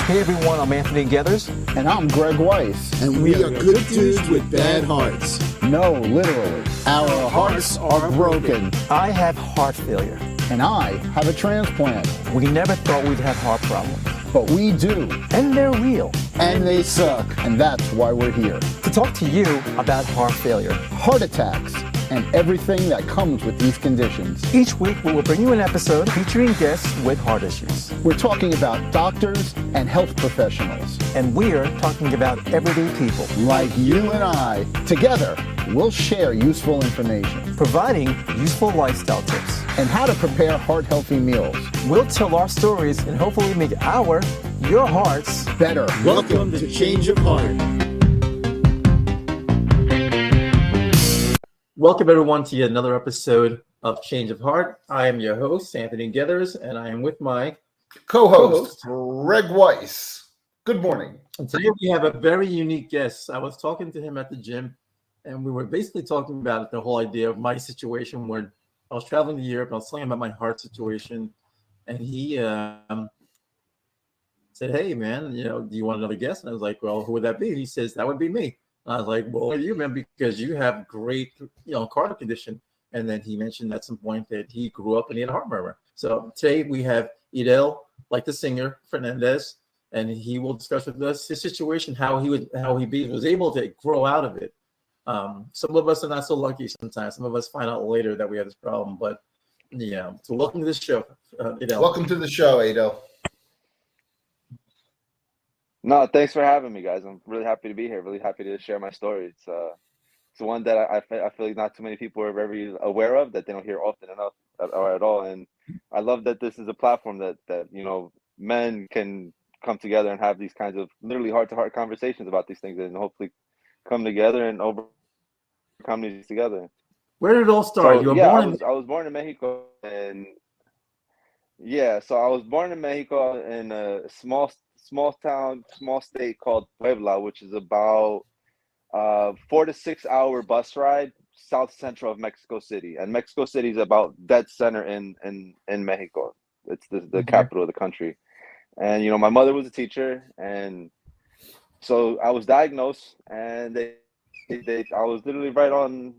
Hey everyone, I'm Anthony Gethers. And I'm Greg Weiss. And we are good dudes with bad hearts. No, literally. Our hearts are broken. I have heart failure. And I have a transplant. We never thought we'd have heart problems. But we do. And they're real. And they suck. And that's why we're here. To talk to you about heart failure, heart attacks, and everything that comes with these conditions. Each week we will bring you an episode featuring guests with heart issues. We're talking about doctors and health professionals. And we're talking about everyday people. Like you and I. Together, we'll share useful information. Providing useful lifestyle tips. And how to prepare heart-healthy meals. We'll tell our stories and hopefully make your hearts better. Welcome to Change of Heart. Welcome everyone to yet another episode of Change of Heart. I am your host, Anthony Gethers, and I am with my co-host, Greg Weiss. Good morning. And today we have a very unique guest. I was talking to him at the gym, and we were basically talking about the whole idea of my situation where I was traveling to Europe, and I was telling him about my heart situation, and he said, "Hey, man, do you want another guest?" And I was like, "Well, who would that be?" And he says, "That would be me." And I was like, "Well, you, man, because you have great, cardiac condition." And then he mentioned at some point that he grew up and he had a heart murmur. So today we have Edel, like the singer, Fernandez, and he will discuss with us his situation, how he was able to grow out of it. Some of us are not so lucky sometimes. Some of us find out later that we have this problem. But yeah, so welcome to the show, Edel. Welcome to the show, Edel. No, thanks for having me, guys. I'm really happy to be here. Really happy to share my story. It's one that I feel like not too many people are very aware of, that they don't hear often enough or at all. And I love that this is a platform that men can come together and have these kinds of literally heart-to-heart conversations about these things, and hopefully come together and overcome these together. Where did it all start? So, I was born in Mexico, and so I was born in Mexico in a small state called Puebla, which is about 4 to 6 hour bus ride south central of Mexico City. And Mexico City is about dead center in Mexico. It's the capital of the country. And my mother was a teacher, and so I was diagnosed, and I was literally right on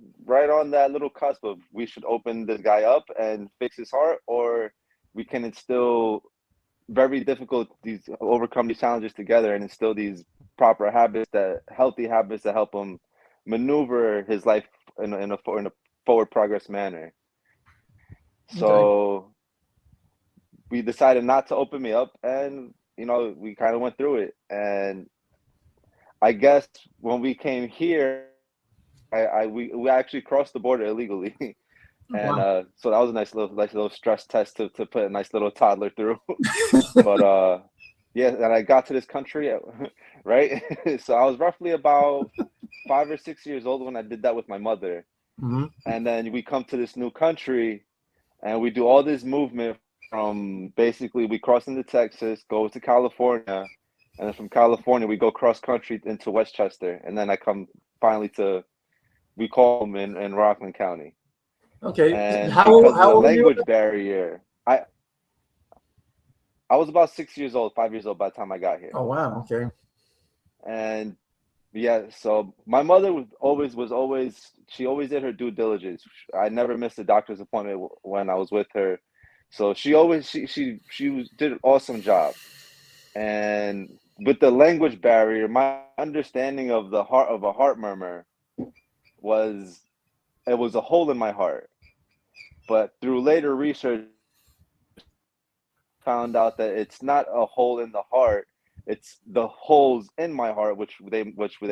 that little cusp of, we should open this guy up and fix his heart, or we can instill overcome these challenges together and instill these proper habits, healthy habits that help him maneuver his life in a forward progress manner. So we decided not to open me up, and we kind of went through it. And I guess when we came here, we actually crossed the border illegally. And so that was a nice little stress test to put a nice little toddler through. But and I got to this country, right? So I was roughly about 5 or 6 years old when I did that with my mother. Mm-hmm. And then we come to this new country, and we do all this movement from, basically, we cross into Texas, go to California, and then from California we go cross country into Westchester, and then I come finally we call them in Rockland County. Okay. And how because of the old language barrier, I was about 5 years old by the time I got here. Oh wow, okay. And so my mother she always did her due diligence. I never missed a doctor's appointment when I was with her. So she did an awesome job. And with the language barrier, my understanding of a heart murmur was a hole in my heart. But through later research, found out that it's not a hole in the heart, it's the holes in my heart, which they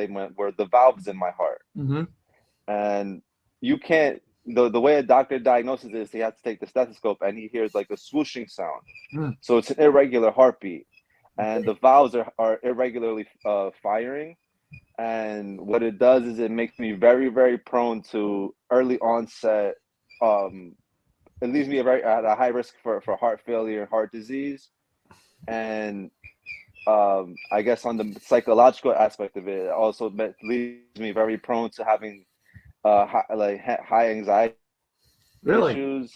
meant were the valves in my heart. Mm-hmm. And you can't, the way a doctor diagnoses this, he has to take the stethoscope, and he hears like a swooshing sound. So it's an irregular heartbeat, and the valves are irregularly firing. And what it does is it makes me very, very prone to early onset. It leaves me at a high risk for heart failure and heart disease. And I guess on the psychological aspect of it, also leaves me very prone to having high anxiety issues,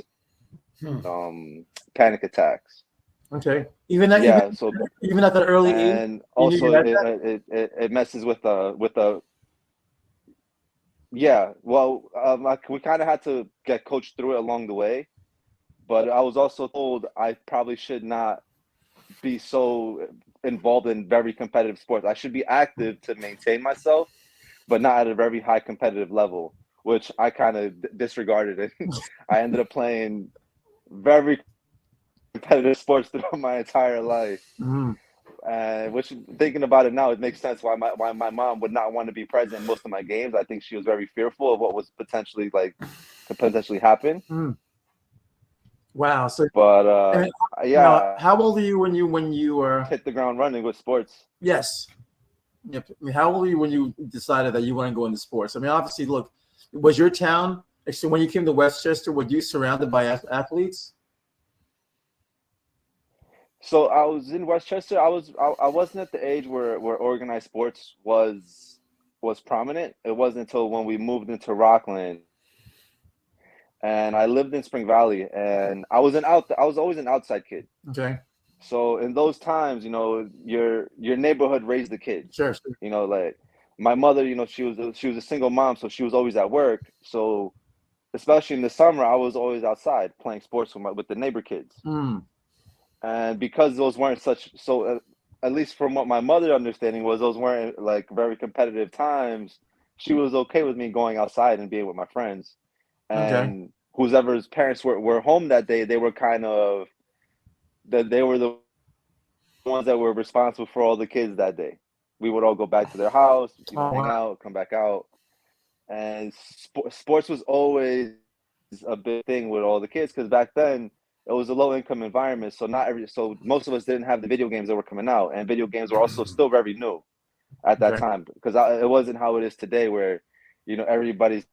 panic attacks. Okay. Even at Yeah. So even at the early age, and you knew also you had that. it messes with the yeah. Well, we kind of had to get coached through it along the way, but I was also told I probably should not be so involved in very competitive sports. I should be active to maintain myself, but not at a very high competitive level, which I kind of disregarded. And I ended up playing very competitive sports throughout my entire life. Mhm. Which, thinking about it now, it makes sense why my mom would not want to be present in most of my games. I think she was very fearful of what was potentially could potentially happen. Mm. Wow. So, But I mean, yeah, how old are you when you were? hit the ground running with sports. Yes. Yep. I mean, how old were you when you decided that you want to go into sports? I mean, obviously, look, was your town actually when you came to Westchester? Were you surrounded by athletes? So I was in Westchester. I wasn't at the age where organized sports was prominent. It wasn't until when we moved into Rockland, and I lived in Spring Valley, and I was always an outside kid. Okay. So in those times, your neighborhood raised the kids. Sure. Sure. Like my mother, she was a single mom, so she was always at work. So especially in the summer, I was always outside playing sports with the neighbor kids. Mm. And because those weren't at least from what my mother understanding was, those weren't like very competitive times. She was okay with me going outside and being with my friends. Okay. And whoever's parents were home that day, they were kind of that they were the ones that were responsible for all the kids that day. We would all go back to their house, Oh hang wow. out, come back out, and sports was always a big thing with all the kids because back then it was a low income environment. So most of us didn't have the video games that were coming out, and video games were also still very new at that Okay. time because it wasn't how it is today, where everybody's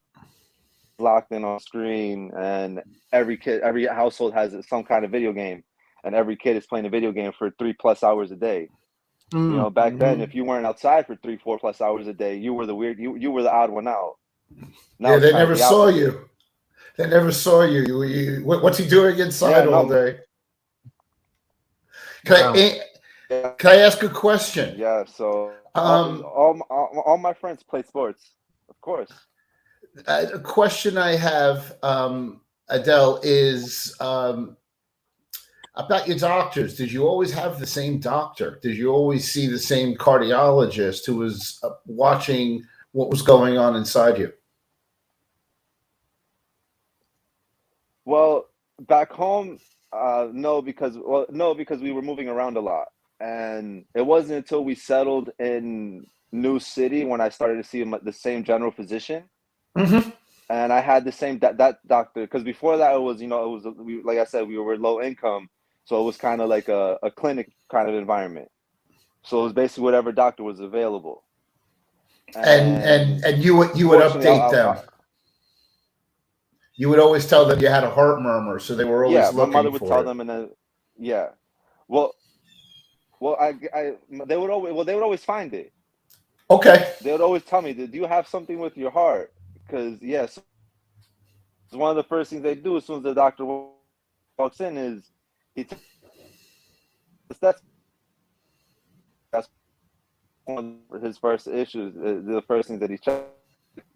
locked in on screen and every household has some kind of video game, and every kid is playing a video game for 3+ hours a day. Mm. Back then, if you weren't outside for 3, 4+ hours a day, you were the weird, you were the odd one out. Now Yeah, it's they kind of never the saw opposite. you. They never saw you. What's he doing inside Yeah, all no, day? Wow. Can I ask a question? yeah. So Um, all my friends play sports, of course. a question I have, Adele, is about your doctors. Did you always have the same doctor? Did you always see the same cardiologist who was watching what was going on inside you? Well, back home, no, because we were moving around a lot, and it wasn't until we settled in new city when I started to see the same general physician. Mm-hmm. And I had the same that doctor because before that it was like I said, we were low income, so it was kind of like a clinic kind of environment. So it was basically whatever doctor was available. And And you would fortunately, update them. You would always tell them you had a heart murmur, so they were yeah, always my mother looking would for tell it. them, and then yeah, well, they would always find it. Okay. They would always tell me, "Do you have something with your heart?" Because yes, it's one of the first things they do as soon as the doctor walks in is he tests that. That's one of his first issues. The first things that he checked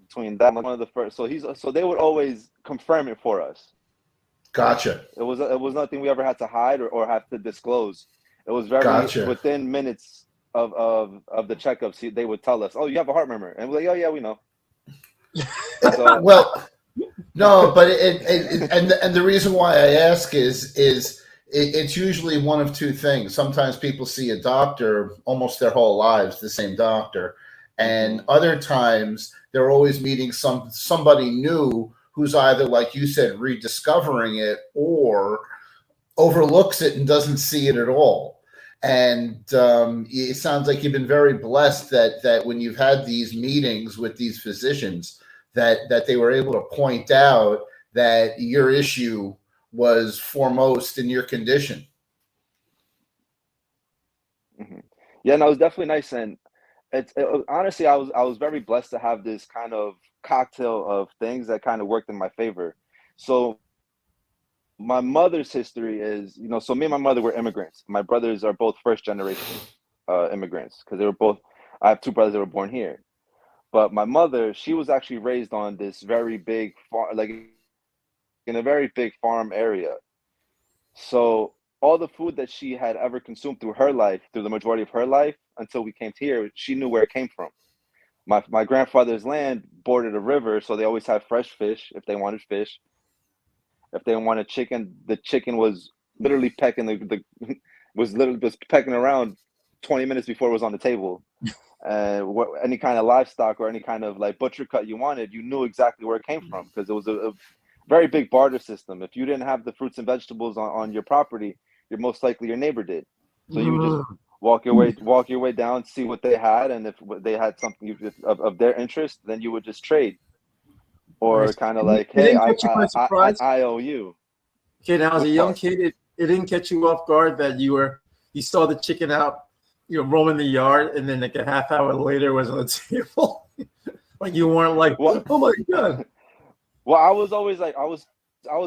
between that one of the first. So they would always confirm it for us. Gotcha. It was nothing we ever had to hide or have to disclose. It was very Gotcha. within minutes of the checkups. They would tell us, "Oh, you have a heart murmur," and we're like, "Oh yeah, we know." So Well, no, but and the reason why I ask is it's usually one of two things. Sometimes people see a doctor almost their whole lives, the same doctor, and other times they're always meeting somebody new who's either, like you said, rediscovering it or overlooks it and doesn't see it at all. And it sounds like you've been very blessed that when you've had these meetings with these physicians, that they were able to point out that your issue was foremost in your condition. yeah, no, it was definitely nice, and honestly, I was very blessed to have this kind of cocktail of things that kind of worked in my favor. So my mother's history is, so me and my mother were immigrants. My brothers are both first generation immigrants because they were both. I have two brothers that were born here, but my mother, she was actually raised on this very big farm, like in a very big farm area. So all the food that she had ever consumed through her life, through the majority of her life, until we came here, she knew where it came from. My grandfather's land bordered a river, so they always had fresh fish if they wanted fish. If they wanted chicken, the chicken was literally pecking was pecking around 20 minutes before it was on the table. Any kind of livestock or any kind of like butcher cut you wanted, you knew exactly where it came from because it was a very big barter system. If you didn't have the fruits and vegetables on your property, you're most likely your neighbor did. So you would just walk your way down, see what they had, and if they had something of their interest, then you would just trade. Or kind of like, hey, I owe you. Okay, now as a Which young part? kid, it didn't catch you off guard that you saw the chicken out, roaming the yard, and then like a half hour later it was on the table. Like you weren't like, Well, oh my god. Well, I was always like, I was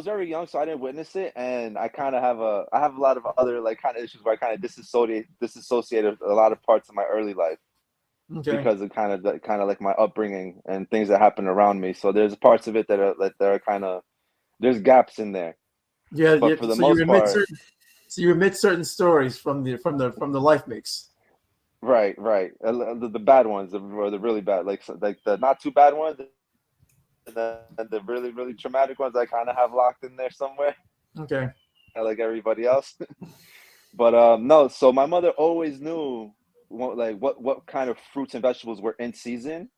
very young, so I didn't witness it, and I have a lot of other like kind of issues where I kind of disassociated a lot of parts of my early life. Okay. Because of kind of like my upbringing and things that happened around me. So there's parts of it that are kind of, there's gaps in there. Yeah, but for the most part, so you omit certain stories from the life mix. Right. The bad ones, or the really bad, like the not too bad ones, and the really really traumatic ones, I kind of have locked in there somewhere. Okay. Like everybody else. But no. So my mother always knew what kind of fruits and vegetables were in season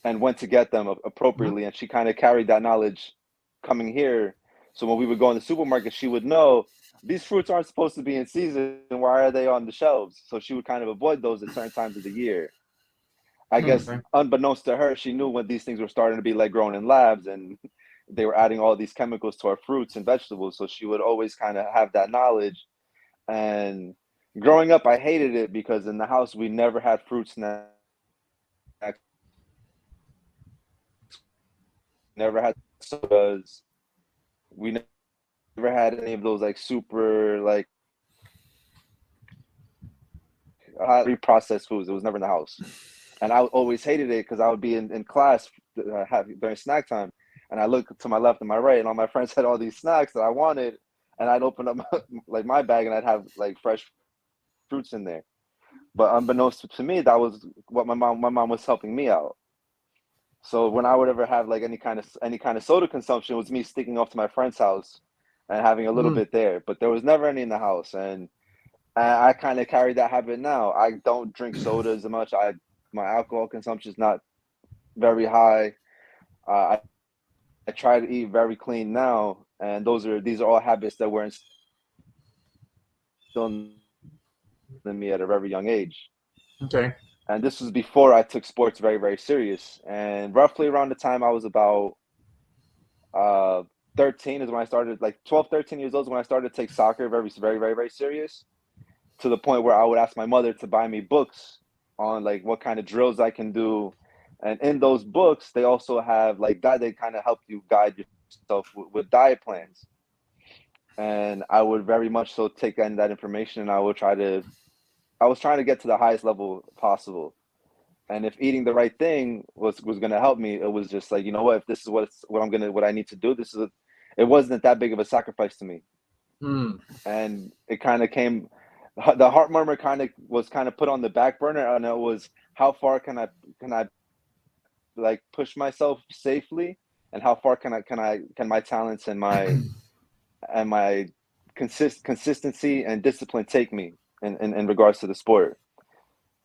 and when to get them appropriately. And she kind of carried that knowledge coming here. So when we would go in the supermarket, she would know these fruits aren't supposed to be in season. Why are they on the shelves? So she would kind of avoid those at certain times of the year. I guess unbeknownst to her, she knew when these things were starting to be like grown in labs and they were adding all these chemicals to our fruits and vegetables. So she would always kind of have that knowledge. And growing up, I hated it because in the house we never had fruit snacks, never had sodas, we never had any of those like super like highly processed foods. It was never in the house, and I always hated it because I would be in class during snack time, and I look to my left and my right, and all my friends had all these snacks that I wanted, and I'd open up my bag and I'd have like fresh fruits in there. But unbeknownst to me, that was what my mom was helping me out. So when I would ever have like any kind of soda consumption, it was me sneaking off to my friend's house and having a little bit there. But there was never any in the house, and I kind of carry that habit now. I don't drink soda as much. My alcohol consumption is not very high. I try to eat very clean now, and these are all habits that were instilled in me at a very young age. Okay. And this was before I took sports very, very serious. And roughly around the time I was about 13 is when I started, like 12, 13 years old is when I started to take soccer very, very, very, very serious, to the point where I would ask my mother to buy me books on like what kind of drills I can do. And in those books, they also have like they kind of help you guide yourself with diet plans. And I would very much so take in that information, and I was trying to get to the highest level possible. And if eating the right thing was going to help me, it was just like, you know what, if this is what I need to do, it wasn't that big of a sacrifice to me. And it kind of came, the heart murmur was put on the back burner, and it was, how far can I like push myself safely, and how far can my talents and my consistency and discipline take me in regards to the sport.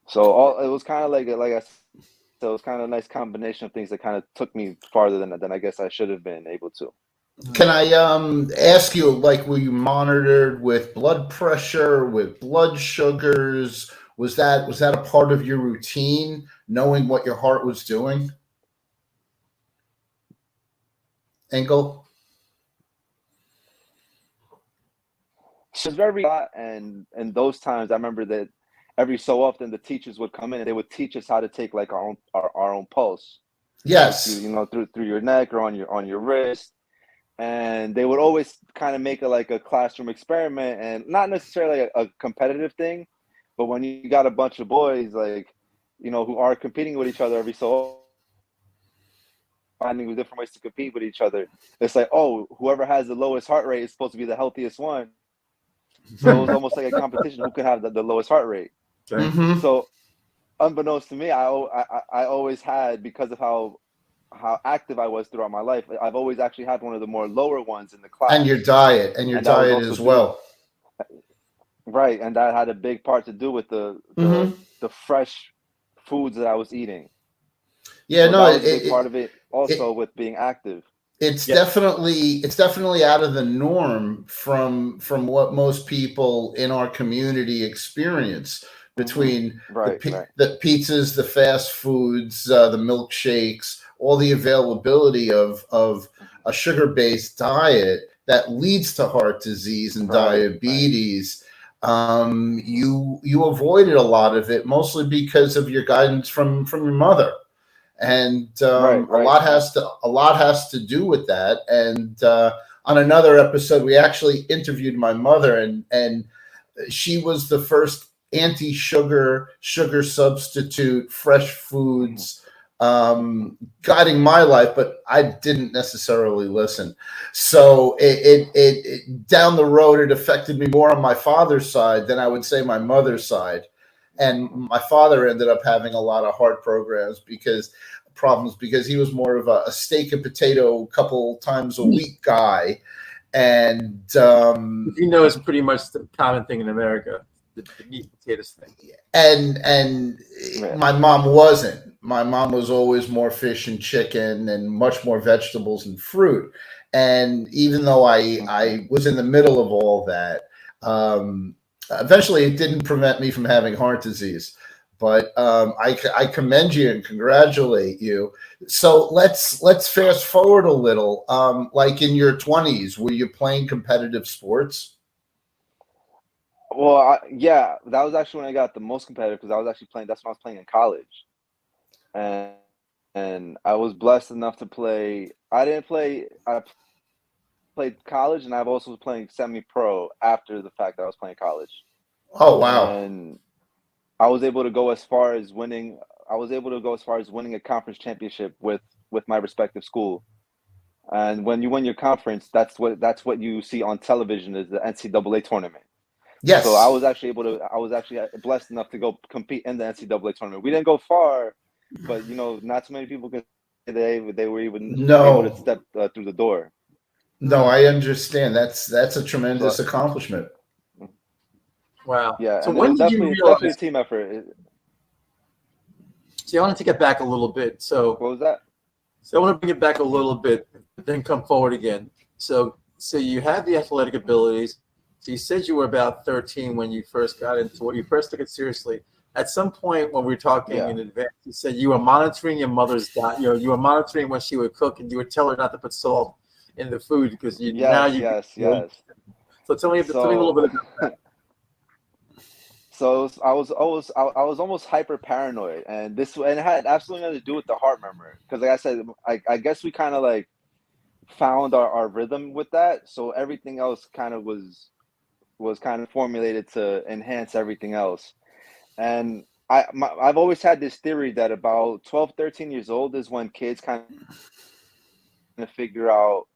So it was kind of like I said, it was kind of a nice combination of things that kind of took me farther than I guess I should have been able to. Can I ask you, like, were you monitored with blood pressure, with blood sugars? Was that a part of your routine, knowing what your heart was doing? Engel? It was very hot, and those times I remember that every so often the teachers would come in and they would teach us how to take like our own pulse. Yes. Through your neck or on your wrist. and they would always kind of make it like a classroom experiment, and not necessarily a competitive thing, but when you got a bunch of boys like, who are competing with each other every so finding different ways to compete with each other, it's like, oh, whoever has the lowest heart rate is supposed to be the healthiest one. So it was almost like a competition who can have the lowest heart rate. Okay. Mm-hmm. So unbeknownst to me, I always had, because of how active I was throughout my life, I've always actually had one of the more lower ones in the class. And your diet, And that was also as well. Right, and that had a big part to do with the fresh foods that I was eating. Yeah, So no, that was a big part of it also with being active. it's definitely out of the norm from what most people in our community experience, between the pizzas, the fast foods, the milkshakes, all the availability of a sugar-based diet that leads to heart disease and diabetes. You avoided a lot of it, mostly because of your guidance from your mother. And a lot has to do with that. And on another episode, we actually interviewed my mother, and she was the first anti-sugar, sugar substitute, fresh foods guiding my life, but I didn't necessarily listen. So it down the road, it affected me more on my father's side than I would say my mother's side. And my father ended up having a lot of heart problems because he was more of a steak and potato a couple times a week guy. And it's pretty much the common thing in America, the meat and potatoes thing. And my mom wasn't. My mom was always more fish and chicken and much more vegetables and fruit. And even though I was in the middle of all that, eventually it didn't prevent me from having heart disease. But I commend you and congratulate you. So let's fast forward a little. Like in your 20s, were you playing competitive sports? Well, that was actually when I got the most competitive, because I was actually playing. That's when I was playing in college, and I was blessed enough to play. I played college, and I've also was playing semi-pro after the fact that I was playing college. Oh wow! And I was able to go as far as winning. I was able to go as far as winning a conference championship with my respective school. And when you win your conference, that's what you see on television, is the NCAA tournament. Yes. So I was actually blessed enough to go compete in the NCAA tournament. We didn't go far, but not too many people could say they were even able to step through the door. No, I understand. That's a tremendous accomplishment. Wow. Yeah. So when did you realize? It's definitely a team effort. See, I want to take it back a little bit. So what was that? So I want to bring it back a little bit, then come forward again. So you had the athletic abilities. So you said you were about 13 when you first got into it. You first took it seriously. At some point when we were talking in advance, you said you were monitoring your mother's diet. You were monitoring when she would cook, and you would tell her not to put salt in the food because Yes. So tell me a little bit about that. So I was almost hyper paranoid, and it had absolutely nothing to do with the heart murmur, because like I said, I guess we kind of like found our rhythm with that. So everything else kind of was kind of formulated to enhance everything else. And I've always had this theory that about 12, 13 years old is when kids kind of figure out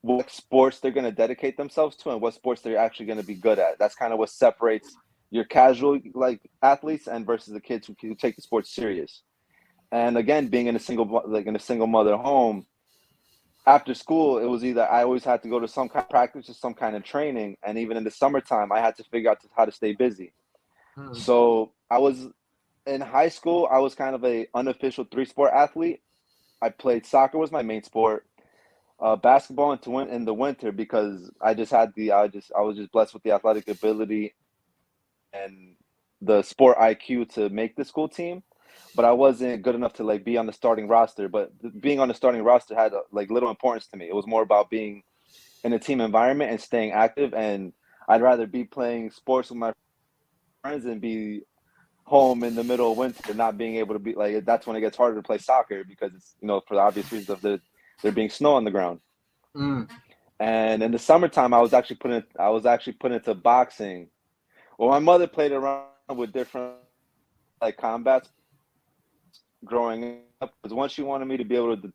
what sports they're going to dedicate themselves to and what sports they're actually going to be good at. That's kind of what separates your casual athletes and versus the kids who take the sport serious. And again, being in a single mother home, after school, it was either I always had to go to some kind of practice or some kind of training, and even in the summertime, I had to figure out how to stay busy. So I was in high school. I was kind of a unofficial 3-sport athlete. I played soccer was my main sport. Basketball in the winter, because I was just blessed with the athletic ability and the sport IQ to make the school team, but I wasn't good enough to be on the starting roster. But being on the starting roster had little importance to me. It was more about being in a team environment and staying active, and I'd rather be playing sports with my friends than be home in the middle of winter not being able to be that's when it gets harder to play soccer, because it's for the obvious reasons of the there being snow on the ground. Mm. And in the summertime, I was actually put into boxing. Well, my mother played around with different like combats growing up because once she wanted me to be able to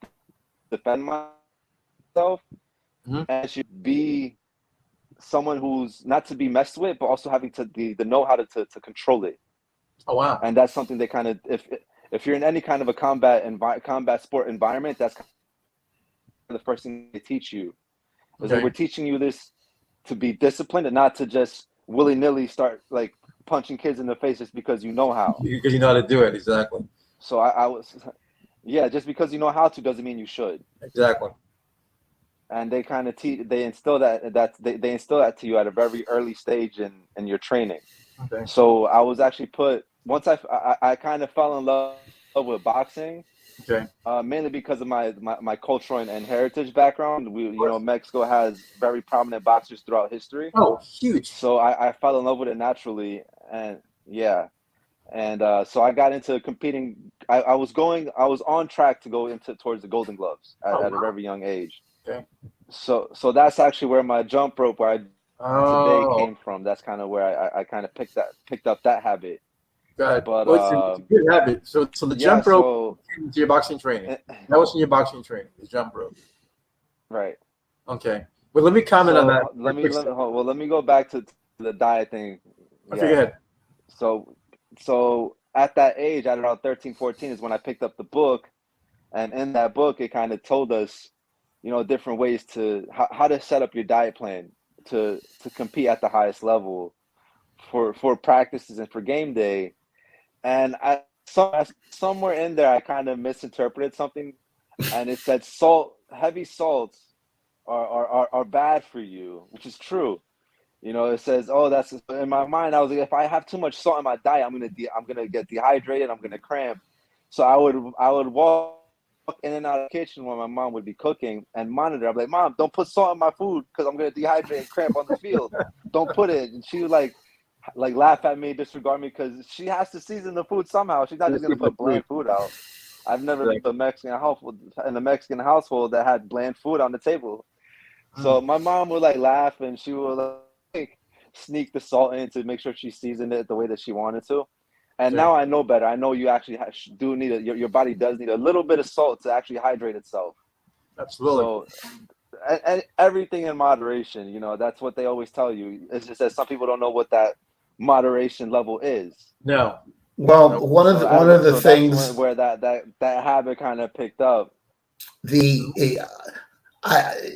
defend myself Mhm. and she be someone who's not to be messed with, but also having to the know how to control it. Oh wow. And that's something they kind of if you're in any kind of a combat sport environment, that's kind of the first thing they teach you. Is Okay. that we're teaching you this to be disciplined and not to just willy-nilly start like punching kids in the face just because you know how. Because you know how to do it. Exactly. So I was, yeah, just because you know how to doesn't mean you should. Exactly. And they kind of they instill they instill that to you at a very early stage in your training. Okay. So I was actually once I kind of fell in love with boxing. Okay. Mainly because of my cultural and heritage background. Mexico has very prominent boxers throughout history. Oh, huge. So I fell in love with it naturally, and yeah, and so I got into competing. I was on track to go towards the Golden Gloves at a very young age. Okay. So that's actually where my jump rope today Oh, came from. That's kind of where I kind of picked up that habit. God. But It's a good habit. So the yeah, jump rope came into your boxing training. That was in your boxing training. The jump rope. right. Okay. Well, let me comment on that. Let me go back to the diet thing. Okay, go ahead. So at that age, at around 13, 14 is when I picked up the book. And in that book, it kind of told us, different ways to how to set up your diet plan to compete at the highest level for practices and for game day. And somewhere in there, I kind of misinterpreted something. And it said heavy salts are bad for you, which is true. It says, oh, that's in my mind. I was like, if I have too much salt in my diet, I'm gonna get dehydrated. I'm gonna cramp. So I would walk in and out of the kitchen when my mom would be cooking and monitor. I'm like, Mom, don't put salt in my food because I'm gonna dehydrate and cramp on the field. Don't put it. And she would like laugh at me, disregard me because she has to season the food somehow. She's not just gonna put bland food out. I've never been to a Mexican household that had bland food on the table. So my mom would laugh and she would sneak the salt in to make sure she seasoned it the way that she wanted to. And now I know better. I know you actually do need your body does need a little bit of salt to actually hydrate itself. Absolutely. So and everything in moderation, that's what they always tell you. It's just that some people don't know what that moderation level is. No. Well, one of the things that's where that habit kind of picked up.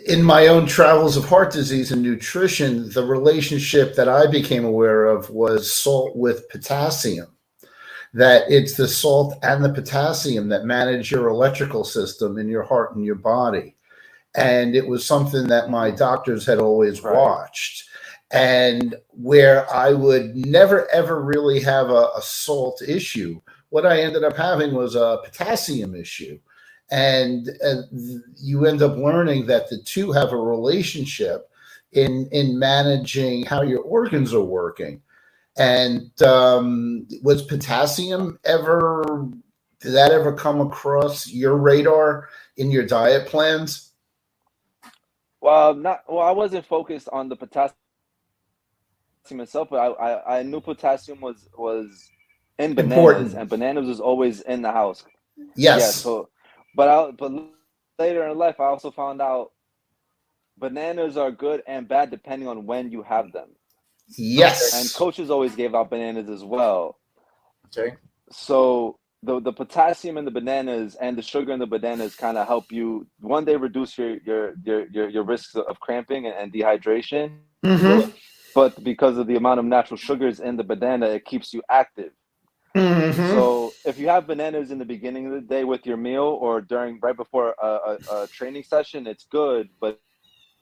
In my own travels of heart disease and nutrition, the relationship that I became aware of was salt with potassium. That it's the salt and the potassium that manage your electrical system in your heart and your body. And it was something that my doctors had always watched. And where I would never, ever really have a salt issue, what I ended up having was a potassium issue. And you end up learning that the two have a relationship in managing how your organs are working. And was potassium did that ever come across your radar in your diet plans? Well, I wasn't focused on the potassium itself, but I knew potassium was in bananas, important. And bananas was always in the house. Yes. Yeah, so but later in life I also found out bananas are good and bad depending on when you have them. Yes. And coaches always gave out bananas as well. Okay. So the potassium in the bananas and the sugar in the bananas kind of help you. One, they reduce your risks of cramping and dehydration. Mm-hmm. But because of the amount of natural sugars in the banana, it keeps you active. Mm-hmm. So if you have bananas in the beginning of the day with your meal or right before a training session, it's good. But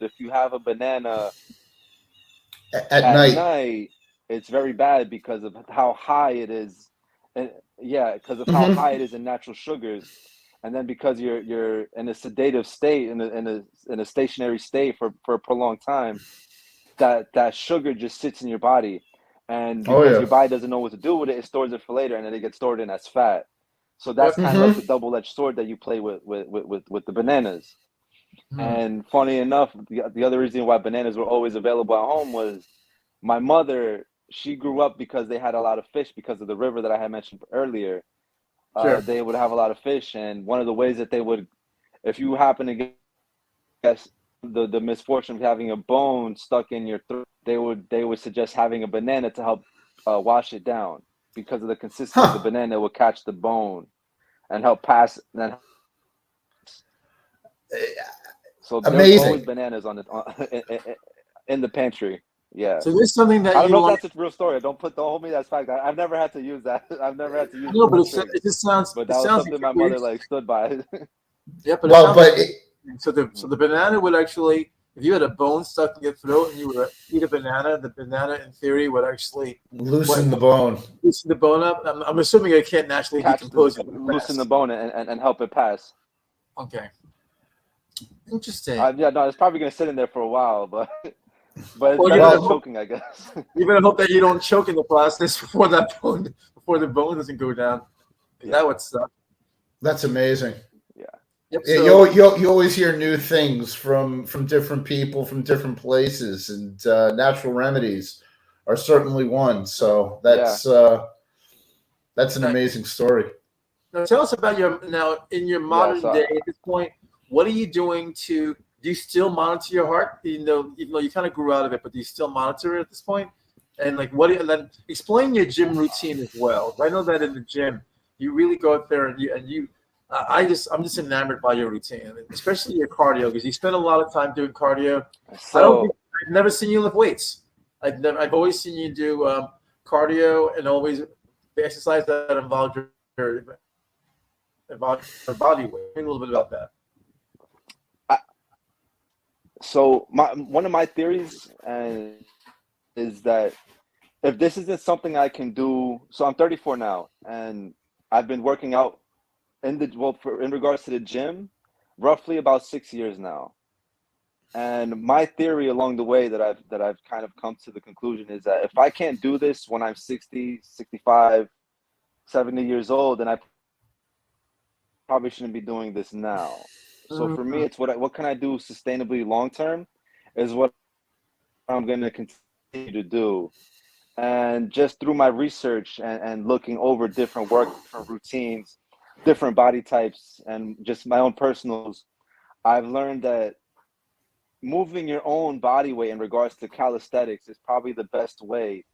if you have a banana at night, it's very bad because of how high it is. And because of how high it is in natural sugars. And then because you're in a sedative state, in a stationary state for a prolonged time, that sugar just sits in your body. And because your body doesn't know what to do with it, it stores it for later, and then it gets stored in as fat. So that's kind of like the double-edged sword that you play with the bananas. And funny enough, the other reason why bananas were always available at home was my mother. She grew up because they had a lot of fish because of the river that I had mentioned earlier. Sure. They would have a lot of fish, and one of the ways that they would, if you happen to get the misfortune of having a bone stuck in your throat, they would suggest having a banana to help wash it down because of the consistency of the banana would catch the bone and help pass. So there's always bananas in the pantry. Yeah. So there's something that I don't you know want. if that's a real story. Don't hold me as fact. I've never had to use that. I've never had to use. No, but it just sounds. But It that was sounds something my mother like stood by. Yeah, but Well, but so the banana would actually, if you had a bone stuck in your throat and you were to eat a banana, the banana in theory would actually loosen the bone. loosen the bone up. I'm assuming it can't naturally decompose it. Loosen the bone and help it pass. Okay. Interesting. Yeah, no, it's probably gonna sit in there for a while, but it's Well, better you than know- choking, I guess. You better hope that you don't choke in the process before the bone doesn't go down. That would suck. That's amazing. Yep. Yeah, So, you always hear new things from different people from different places, and natural remedies are certainly one. So that's an amazing story. now tell us about in your modern so- day at this point. What are you doing do you still monitor your heart? Even though you kind of grew out of it, but do you still monitor it at this point? And like, and then explain your gym routine as well. I know that in the gym, you really go out there I'm just enamored by your routine, especially your cardio, because you spend a lot of time doing cardio. I've never seen you lift weights. I've always seen you do cardio and always the exercise that involved your body weight. Tell me a little bit about that. So one of my theories is that if this isn't something I can do, so I'm 34 now, and I've been working out in regards to the gym, roughly about 6 years now. And my theory along the way that I've kind of come to the conclusion is that if I can't do this when I'm 60, 65, 70 years old, then I probably shouldn't be doing this now. So for me, it's what can I do sustainably long term is what I'm going to continue to do. And just through my research and looking over different routines, different body types, and just my own personals, I've learned that moving your own body weight in regards to calisthenics is probably the best way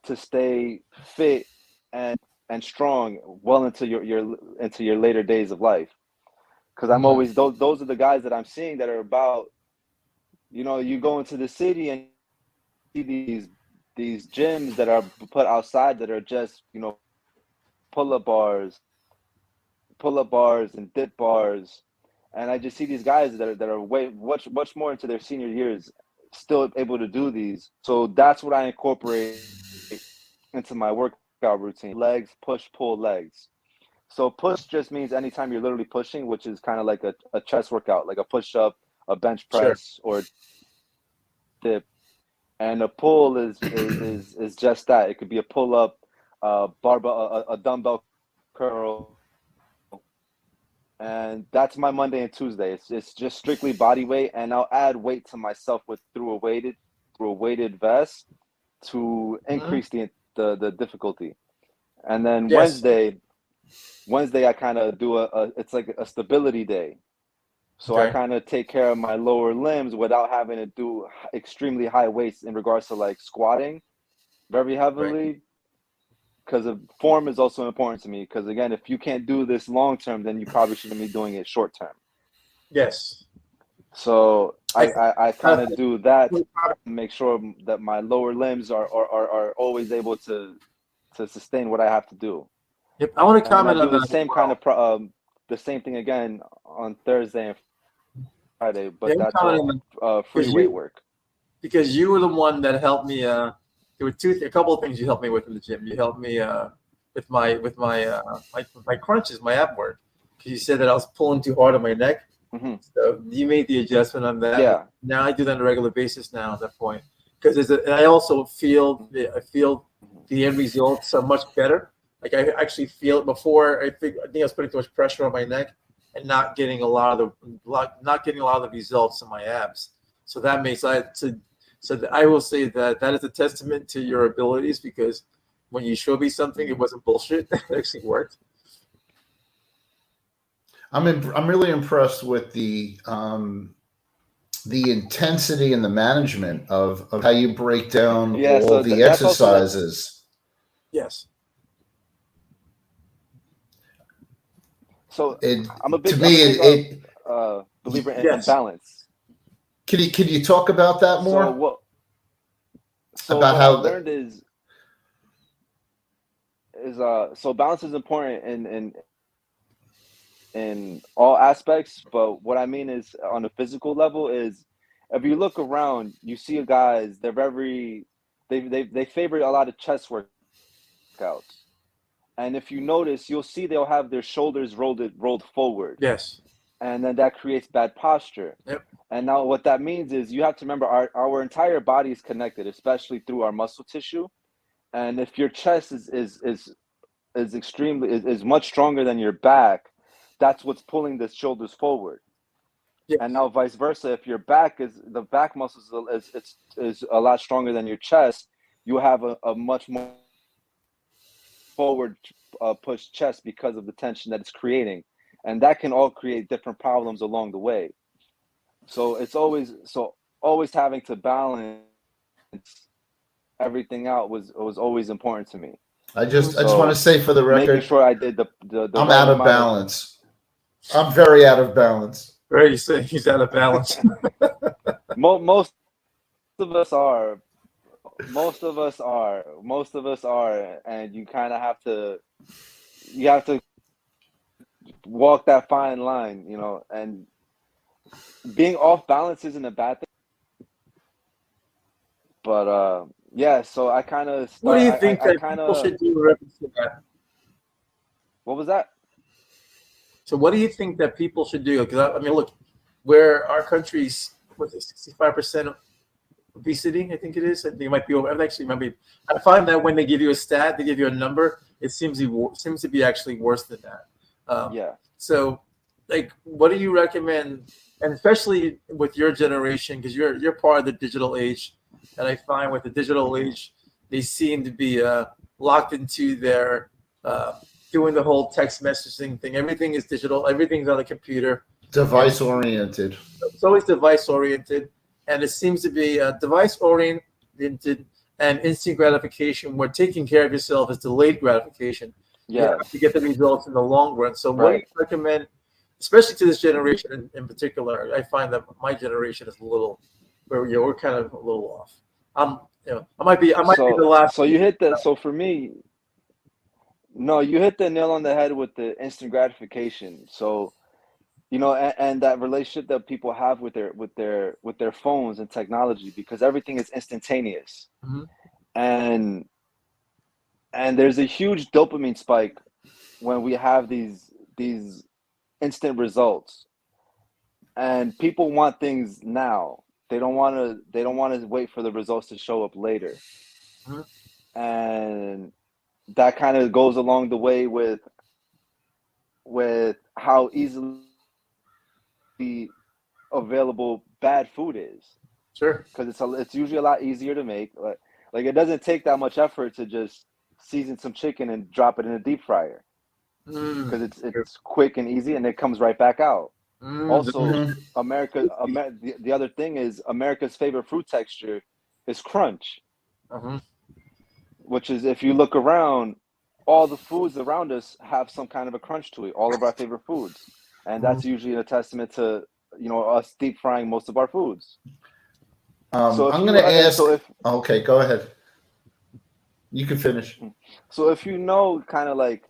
to stay fit and strong well into your later days of life. Because I'm always those are the guys that I'm seeing that are about, you go into the city and see these gyms that are put outside that are just, pull-up bars and dip bars. And I just see these guys that are way much more into their senior years still able to do these. So that's what I incorporate into my workout routine. Legs, push, pull, legs. So push just means anytime you're literally pushing, which is kind of like a chest workout, like a push-up, a bench press, or dip. And a pull is just that. It could be a pull-up, barbell, a dumbbell curl. And that's my Monday and Tuesday. It's just strictly body weight, and I'll add weight to myself through a weighted vest to increase the difficulty. And then Wednesday I kind of do it's like a stability day. So I kind of take care of my lower limbs without having to do extremely high weights in regards to like squatting very heavily. Because form is also important to me. Because again, if you can't do this long term, then you probably shouldn't be doing it short term. Yes. So I kind of do that to make sure that my lower limbs are always able to sustain what I have to do. Yep. I want to comment on the that. same kind of the same thing again on Thursday and Friday, but that's all free weight work. Because you were the one that helped me. There were a couple of things you helped me with in the gym. You helped me with my crunches, my ab work. Because you said that I was pulling too hard on my neck. Mm-hmm. So you made the adjustment on that. Yeah. Now I do that on a regular basis now at that point. Because and I also feel the end results are much better. Like I actually feel it before. I think I was putting too much pressure on my neck. and not getting a lot of the results in my abs. So that makes I will say that is a testament to your abilities, because when you showed me something, it wasn't bullshit. It actually worked. I'm really impressed with the intensity and the management of how you break down Yeah, all so the that's also like, exercises. Yes. so It I'm a to big me believer in Yes. balance. can you talk about that So more? what so About what I've how learned is so balance is important in all aspects, but what I mean is on a physical level is, if you look around, you see guys, they favor a lot of chest workouts. And if you notice, you'll see they'll have their shoulders rolled forward. Yes. And then that creates bad posture. Yep. And now what that means is you have to remember our entire body is connected, especially through our muscle tissue. And if your chest is much stronger than your back, that's what's pulling the shoulders forward. Yes. And now vice versa, if your back the back muscles is a lot stronger than your chest, you have a much more forward push chest because of the tension that it's creating, and that can all create different problems along the way. So it's always having to balance everything out was always important to me. I just want to So say for the making record, sure I did the I'm right out of amount of balance. I'm very out of balance. Right. You say he's out of balance. most of us are most of us are, and you kind of have to walk that fine line, and being off balance isn't a bad thing, but yeah, so I kind of What do start you think I that kind people of should do in reference to that? what was that? So what do you think that people should do? Because I mean, look, where our country's, what's it, 65% obesity, I think it is. I think it might be over. I actually remember. I find that when they give you a stat, they give you a number, it seems to be actually worse than that. Yeah. So, like, what do you recommend? And especially with your generation, because you're part of the digital age, and I find with the digital age, they seem to be locked into their doing the whole text messaging thing. Everything is digital. Everything's on a computer. Device oriented. It's always device oriented, and it seems to be device oriented and instant gratification, where taking care of yourself is delayed gratification. You Yes. have to get the results in the long run. So what do you Right. recommend, especially to this generation in particular? I find that my generation is a little, where we're kind of a little off. I might be the last. So you hit the so for me, no, you hit the nail on the head with the instant gratification. So, and that relationship that people have with their phones and technology, because everything is instantaneous. Mhm. And there's a huge dopamine spike when we have these instant results, and people want things now. They don't want to wait for the results to show up later. Mhm. And that kind of goes along the way with how easily available bad food is, Sure. because it's usually a lot easier to make. Like it doesn't take that much effort to just season some chicken and drop it in a deep fryer, Mm. because it's quick and easy, and it comes right back out. Also, Mhm. the other thing is America's favorite fruit texture is crunch, Uh-huh. which is, if you look around, all the foods around us have some kind of a crunch to it. All of our favorite foods, and that's usually a testament to us deep frying most of our foods. So if I'm you going to and ask. so if Okay, go ahead. You can finish. so if you know kind of like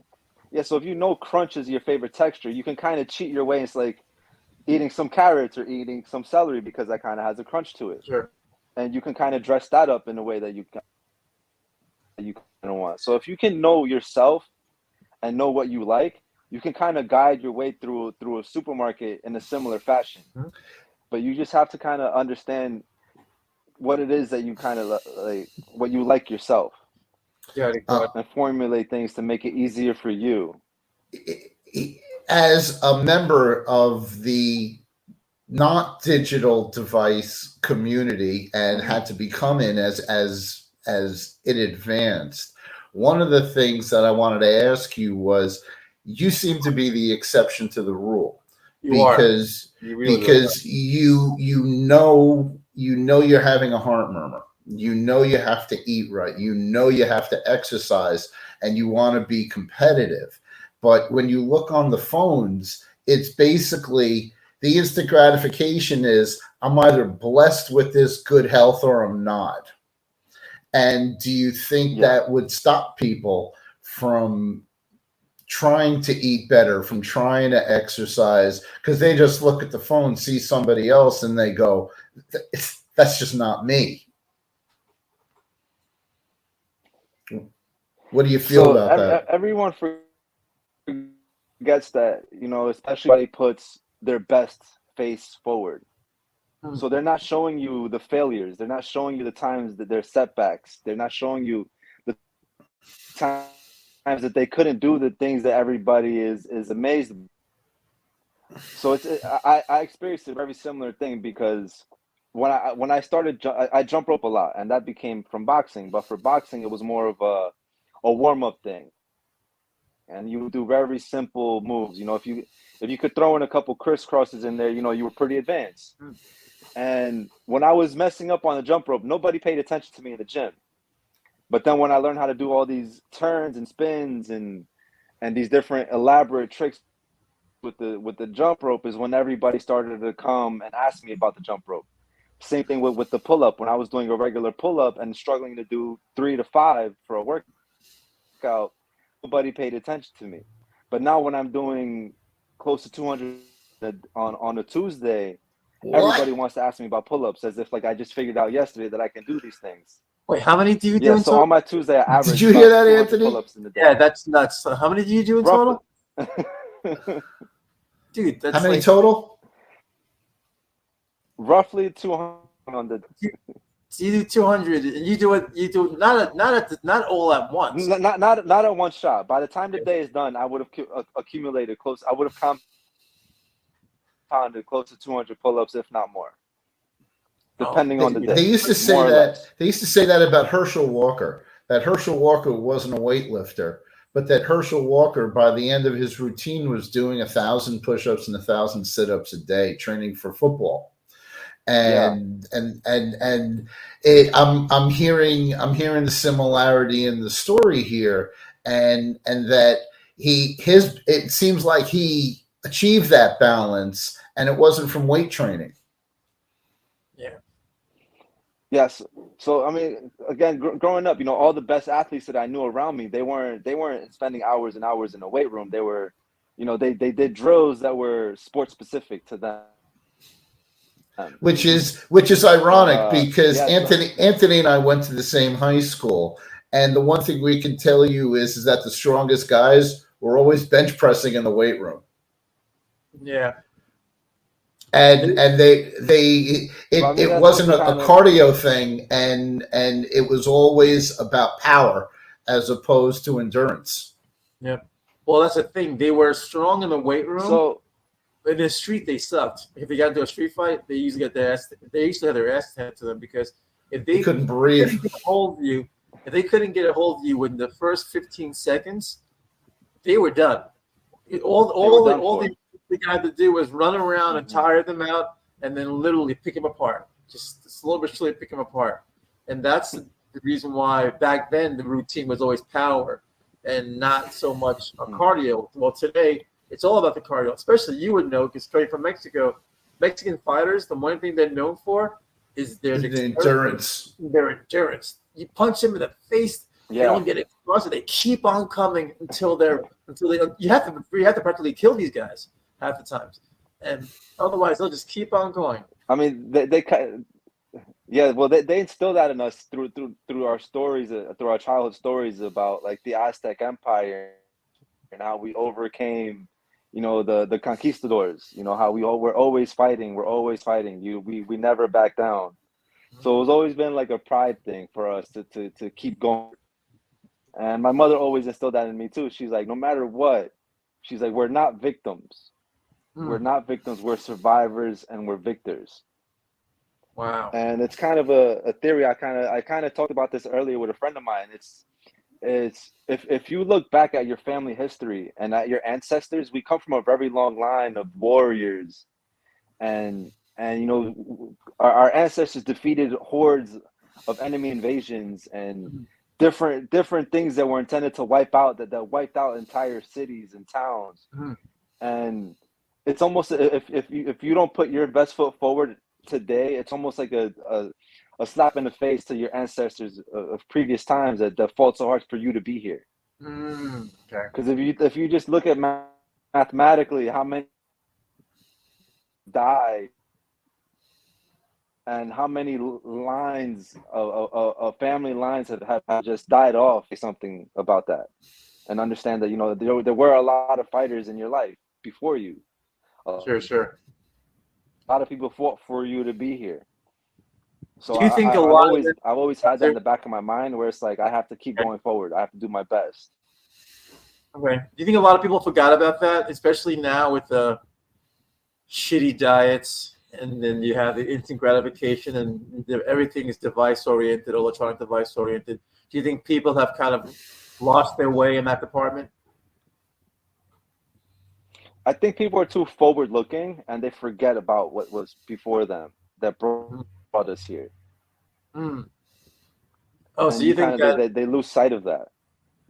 yeah, so if crunch is your favorite texture, you can kind of cheat your way. It's like eating some carrots or eating some celery, because that kind of has a crunch to it, Sure. and you can kind of dress that up in a way that you kind of want. So if you can know yourself and know what you like, you can kind of guide your way through a supermarket in a similar fashion. Mhm. But you just have to kind of understand what it is that you kind of like, what you like yourself, Got it. Uh, and formulate things to make it easier for you. as a member of the not digital device community and had to become in as it advanced, one of the things that I wanted to ask you was, you seem to be the exception to the rule, You are. because You really are. you know you're having a heart murmur. You know you have to eat right. You know you have to exercise, and you want to be competitive. But when you look on the phones, it's basically the instant gratification is, I'm either blessed with this good health or I'm not. And do you think Yeah. that would stop people from trying to eat better, from trying to exercise, because they just look at the phone, see somebody else, and they go, that's just not me? What do you feel So about that? everyone forgets that, especially when he puts their best face forward. Hmm. So they're not showing you the failures. They're not showing you the times that they're setbacks. They're not showing you the times that they couldn't do the things that everybody is amazed about. So I experienced a very similar thing, because when I started, I jump rope a lot, and that became from boxing. But for boxing, it was more of a warm up thing, and you would do very simple moves. If you could throw in a couple crisscrosses in there, you were pretty advanced. Hmm. And when I was messing up on the jump rope, nobody paid attention to me in the gym. But then when I learned how to do all these turns and spins and these different elaborate tricks with the jump rope, is when everybody started to come and ask me about the jump rope. Same thing with the pull up. When I was doing a regular pull up and struggling to do 3 to 5 for a workout, nobody paid attention to me. But now when I'm doing close to 200 on a Tuesday, What? everybody wants to ask me about pull ups, as if like I just figured out yesterday that I can do these things. Wait, how many do you do Yeah, in so on total? my Tuesday, I Did average you hear about that, 200 Anthony? pull ups in the day. Yeah, that's nuts. So how many do you do in Roughly. total? Dude, that's How many like total? Roughly 200 on the. you do 200, and you do not all at once. Not at one shot. By the time the day is done, I would have accumulated close. I would have compounded close to 200 pull-ups, if not more, Oh, depending on the They day. used to say More or that. less. They used to say that about Herschel Walker. That Herschel Walker wasn't a weightlifter, but that Herschel Walker, by the end of his routine, was doing 1,000 push-ups and 1,000 sit-ups a day, training for football. Yeah. And I'm hearing the similarity in the story here, and that it seems like he achieved that balance, and it wasn't from weight training. yeah. Yes. So I mean, again, growing up, all the best athletes that I knew around me, they weren't spending hours and hours in the weight room. They were, they did drills that were sports specific to them. Which is ironic, because Yeah. Anthony and I went to the same high school, and the one thing we can tell you is that the strongest guys were always bench pressing in the weight room. Yeah. And Well, I mean, it that's wasn't a kind of. cardio thing, and it was always about power as opposed to endurance. Yeah. Well, that's the thing. They were strong in the weight room. So In the street, they sucked. If they got into a street fight, they usually get their ass. They used to have their ass handed to them, because if They couldn't breathe. couldn't get a hold of you, if they couldn't get a hold of you within the first 15 seconds, they were done. All they had to do was run around and tire them out, and then literally pick them apart, just slowly but surely pick them apart. And that's the reason why back then the routine was always power and not so much cardio. Well, today it's all about the cardio, especially you would know, because straight from Mexico, Mexican fighters, the one thing they're known for is their endurance. Their endurance. You punch them in the face, they don't get exhausted. They keep on coming until they you have to practically kill these guys half the times, and otherwise they'll just keep on going. I mean, they well, they instilled that in us through our stories, through our childhood stories about like the Aztec Empire and how we overcame, the conquistadors. How we're always fighting. We're always fighting. We never back down. So it's always been like a pride thing for us to keep going. And my mother always instilled that in me too. She's like, no matter what, She's like, we're not victims. We're not victims. We're survivors, and we're victors. Wow. And it's kind of a theory. I kind of talked about this earlier with a friend of mine. It's if you look back at your family history and at your ancestors, we come from a very long line of warriors, and you know, our ancestors defeated hordes of enemy invasions and different things that were intended to wipe out that wiped out entire cities and towns. And it's almost, if you don't put your best foot forward today, it's almost like a slap in the face to your ancestors of previous times that fought so hard for you to be here. Okay. Because if you just look at mathematically how many died and how many lines of family lines have just died off, something about that, and understand that, you know, there were a lot of fighters in your life before you. Sure. A lot of people fought for you to be here. So Do you think I've I've always had that in the back of my mind, where it's like, I have to keep going forward. I have to do my best. Okay. Do you think a lot of people forgot about that, especially now with the shitty diets, and then you have the instant gratification, and everything is device oriented, electronic device oriented? Do you think people have kind of lost their way in that department? I think people are too forward looking, and they forget about what was before them that brought us here. Oh, And so you think that? they lose sight of that?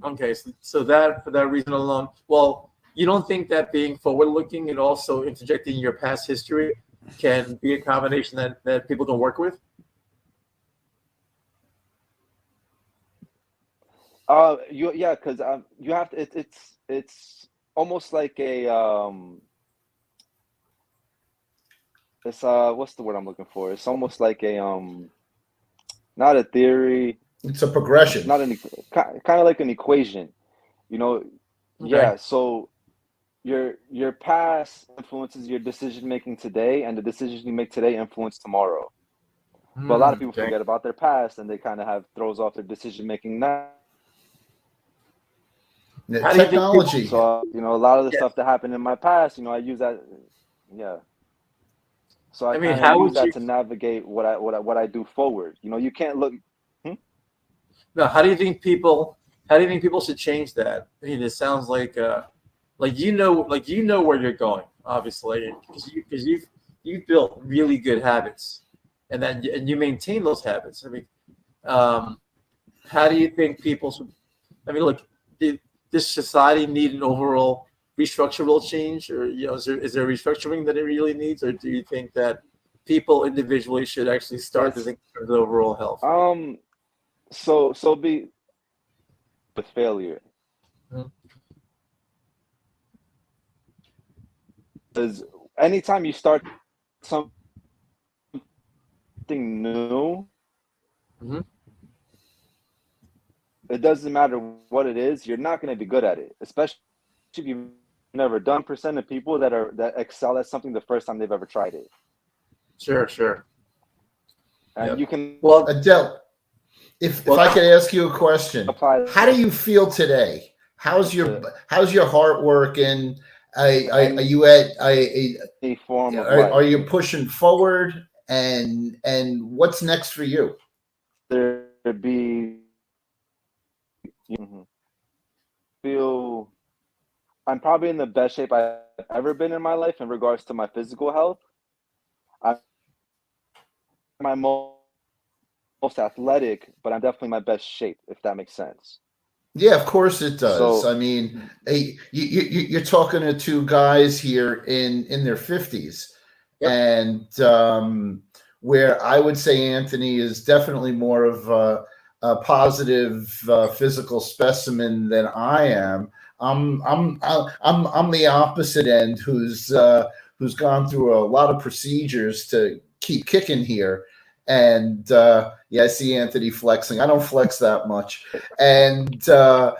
Okay, so that, for that reason alone, well, you don't think that being forward-looking and also interjecting your past history can be a combination that people can work with? Because you have to. It's almost like a It's what's the word I'm looking for? It's almost like a not a theory. It's a progression. Not an kind of like an equation, you know. Okay. Yeah. So your past influences your decision making today, and the decisions you make today influence tomorrow. But a lot of people Okay. forget about their past, and they kind of throws off their decision making now. How do you think Technology. So you know, a lot of the Yes. stuff that happened in my past, you know, I use that. Yeah. So I I mean, kind how of use would that you? to navigate what I do forward. You know, you can't look. No, how do you think people? How do you think people should change that? I mean, it sounds like you know where you're going, obviously, because you've built really good habits, and you maintain those habits. I mean, how do you think people should? I mean, look, does society need an overall restructural change, or is there restructuring that it really needs, or do you think that people individually should actually start to think of the overall health? So be with failure. Because anytime you start something new, it doesn't matter what it is, you're not going to be good at it, especially if you've never done. Percent of people that excel at something the first time they've ever tried it. Sure. And Yep. you can Adele, if I could ask you a question, apply. how do you feel today? How's your heart working? Are you at a form of life? are you pushing forward? And what's next for you? There be feel I'm probably in the best shape I've ever been in my life in regards to my physical health. I'm my most athletic, but I'm definitely my best shape, if that makes sense. Yeah, of course it does. So, I mean, you're talking to two guys here in their 50s, and where I would say Anthony is definitely more of a positive physical specimen than I am. I'm the opposite end, who's gone through a lot of procedures to keep kicking here. And I see Anthony flexing. I don't flex that much. And to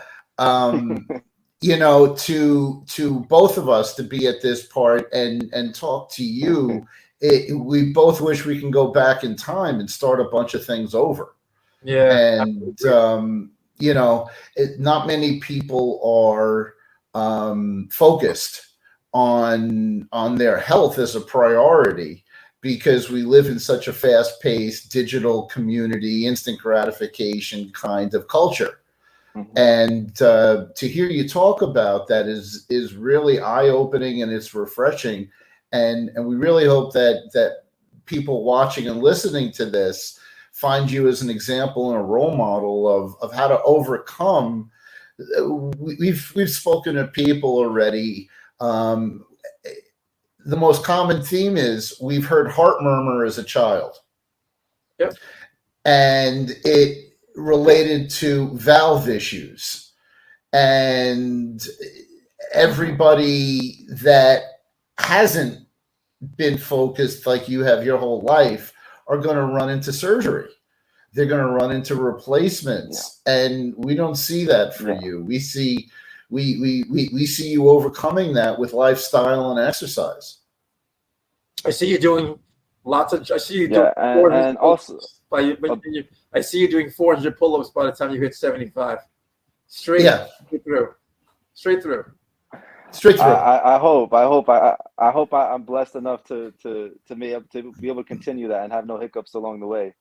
both of us to be at this part and talk to you, we both wish we can go back in time and start a bunch of things over. Yeah. And not many people are focused on their health as a priority, because we live in such a fast-paced digital community, instant gratification kind of culture. Mm-hmm. And to hear you talk about that is really eye-opening, and it's refreshing. And we really hope that people watching and listening to this find you as an example and a role model of how to overcome. We've spoken to people already. The most common theme is we've heard heart murmur as a child. Yep. And it related to valve issues. And everybody that hasn't been focused like you have your whole life are going to run into surgery. They're going to run into replacements. Yeah. And we don't see that for you. We see you overcoming that with lifestyle and exercise. I see you doing lots of. I see you doing. And also, I see you doing 400 pull-ups by the time you hit 75. Straight through. I hope I'm blessed enough to be able to continue that and have no hiccups along the way.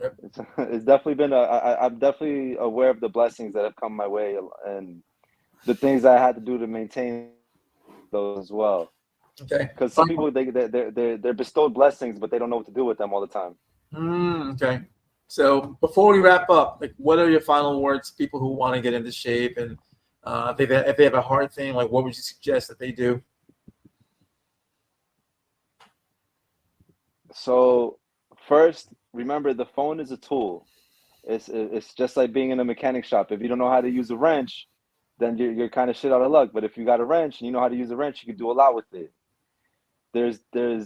Yep. It's definitely been I'm definitely aware of the blessings that have come my way and the things that I had to do to maintain those as well. Okay. Because some people they're bestowed blessings, but they don't know what to do with them all the time. Okay. So before we wrap up, like, what are your final words? People who want to get into shape, and if they have a heart thing, like, what would you suggest that they do? So first, remember, the phone is a tool. It's just like being in a mechanic shop. If you don't know how to use a wrench, then you're kind of shit out of luck. But if you got a wrench and you know how to use a wrench, you can do a lot with it. There's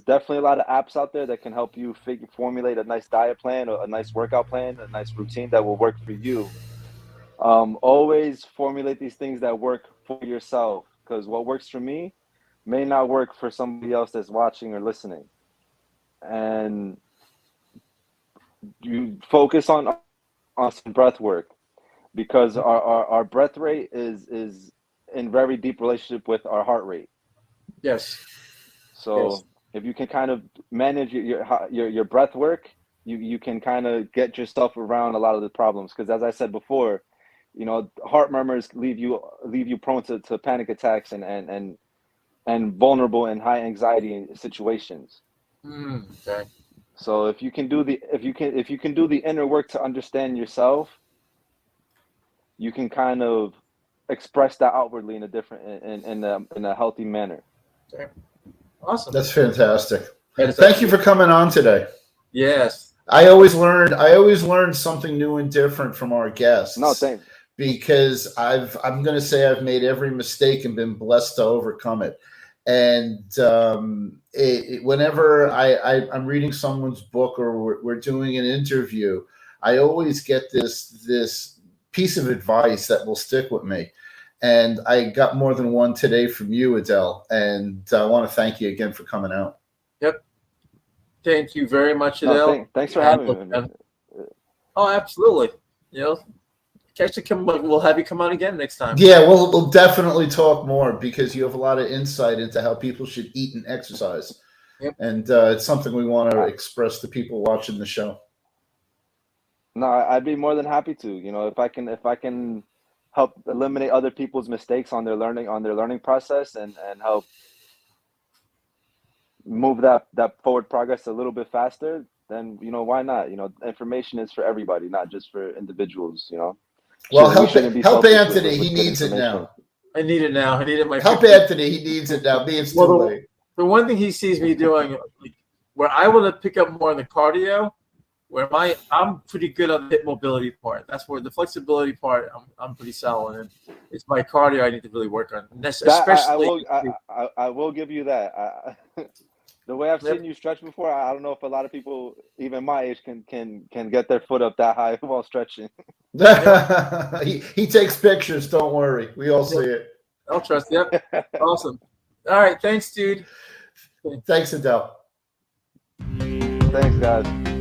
definitely a lot of apps out there that can help you formulate a nice diet plan, or a nice workout plan, a nice routine that will work for you. Always formulate these things that work for yourself, because what works for me may not work for somebody else that's watching or listening. And you focus on some breath work, because our breath rate is in very deep relationship with our heart rate. Yes. So if you can kind of manage your breath work, you can kind of get yourself around a lot of the problems. Because as I said before, heart murmurs leave you prone to panic attacks and vulnerable and high anxiety situations. Okay. So if you can do the inner work to understand yourself, you can kind of express that outwardly in a different in a healthy manner. Okay. Awesome. That's fantastic. Thank you for coming on today. Yes. I always learn something new and different from our guests. No, thanks. Because I'm going to say I've made every mistake and been blessed to overcome it. And whenever I'm reading someone's book or we're doing an interview, I always get this piece of advice that will stick with me. And I got more than one today from you, Edel. And I want to thank you again for coming out. Yep. Thank you very much, Edel. Thanks for having me. Oh, absolutely. We'll have you come on again next time. Yeah, we'll definitely talk more, because you have a lot of insight into how people should eat and exercise. Yep. And it's something we want to express to people watching the show. No, I'd be more than happy to. If I can help eliminate other people's mistakes on their learning process and help move that forward progress a little bit faster, then why not? Information is for everybody, not just for individuals. Well, help Anthony. He needs it now. I need it now. I need it. Help Anthony. He needs it now. It's too late. The one thing he sees me doing, where I want to pick up more in the cardio, where I'm pretty good on the hip mobility part. That's where the flexibility part I'm pretty solid in. It's my cardio I need to really work on. Especially, I will give you that. The way I've seen you stretch before, I don't know if a lot of people, even my age, can get their foot up that high while stretching. He takes pictures. Don't worry, we all see it. I'll trust. Yep. Awesome. All right. Thanks, dude. Thanks, Edel. Thanks, guys.